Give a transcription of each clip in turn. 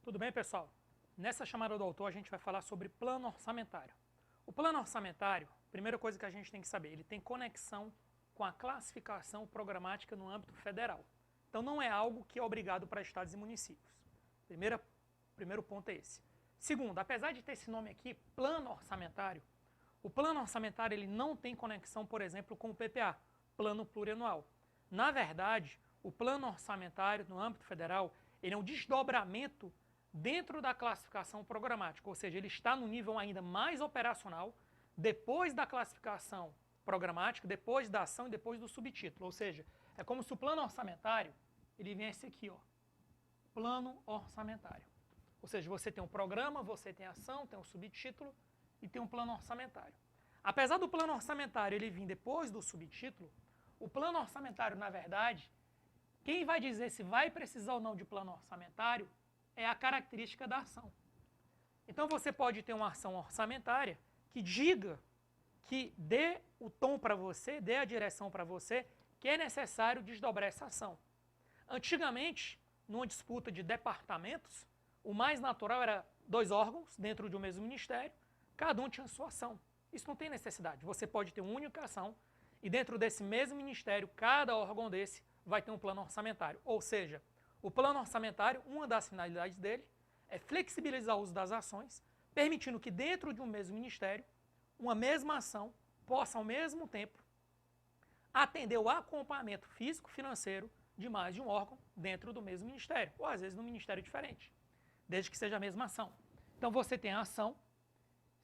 Tudo bem, pessoal? Nessa chamada do autor, a gente vai falar sobre plano orçamentário. O plano orçamentário, primeira coisa que a gente tem que saber, ele tem conexão com a classificação programática no âmbito federal. Então, não é algo que é obrigado para estados e municípios. Primeiro ponto é esse. Segundo, apesar de ter esse nome aqui, plano orçamentário, o plano orçamentário ele não tem conexão, por exemplo, com o PPA, plano plurianual. Na verdade, o plano orçamentário no âmbito federal, ele é um desdobramento dentro da classificação programática, ou seja, ele está no nível ainda mais operacional, depois da classificação programática, depois da ação e depois do subtítulo. Ou seja, é como se o plano orçamentário, ele viesse aqui, ó, plano orçamentário. Ou seja, você tem um programa, você tem a ação, tem um subtítulo e tem um plano orçamentário. Apesar do plano orçamentário ele vir depois do subtítulo, o plano orçamentário, na verdade, quem vai dizer se vai precisar ou não de plano orçamentário é a característica da ação. Então você pode ter uma ação orçamentária que diga, que dê o tom para você, dê a direção para você, que é necessário desdobrar essa ação. Antigamente, numa disputa de departamentos, o mais natural era 2 órgãos dentro de um mesmo ministério, cada um tinha sua ação. Isso não tem necessidade. Você pode ter uma única ação e dentro desse mesmo ministério, cada órgão desse vai ter um plano orçamentário. Ou seja, o plano orçamentário, uma das finalidades dele é flexibilizar o uso das ações, permitindo que dentro de um mesmo ministério, uma mesma ação possa ao mesmo tempo atender o acompanhamento físico-financeiro de mais de um órgão dentro do mesmo ministério, ou às vezes num ministério diferente, desde que seja a mesma ação. Então você tem a ação,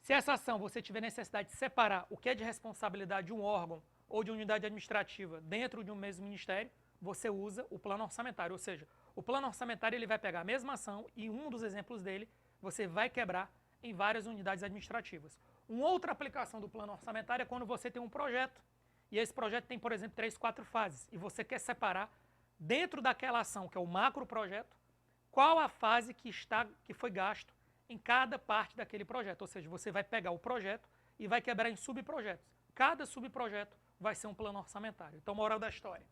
se essa ação você tiver necessidade de separar o que é de responsabilidade de um órgão ou de unidade administrativa dentro de um mesmo ministério, você usa o plano orçamentário, ou seja, o plano orçamentário ele vai pegar a mesma ação e um dos exemplos dele você vai quebrar em várias unidades administrativas. Uma outra aplicação do plano orçamentário é quando você tem um projeto e esse projeto tem, por exemplo, 3, 4 fases e você quer separar dentro daquela ação, que é o macro projeto, qual a fase que foi gasto em cada parte daquele projeto. Ou seja, você vai pegar o projeto e vai quebrar em subprojetos. Cada subprojeto vai ser um plano orçamentário. Então, moral da história.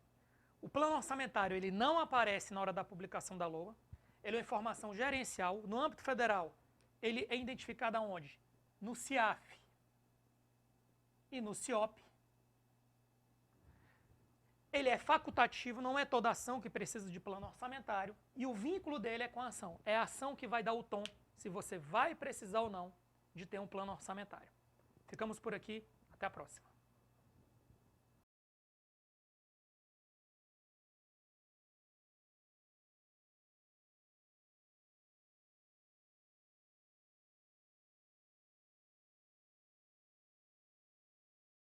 O plano orçamentário ele não aparece na hora da publicação da LOA, ele é uma informação gerencial. No âmbito federal, ele é identificado aonde? No CIAF e no CIOP. Ele é facultativo, não é toda ação que precisa de plano orçamentário, e o vínculo dele é com a ação. É a ação que vai dar o tom se você vai precisar ou não de ter um plano orçamentário. Ficamos por aqui, até a próxima.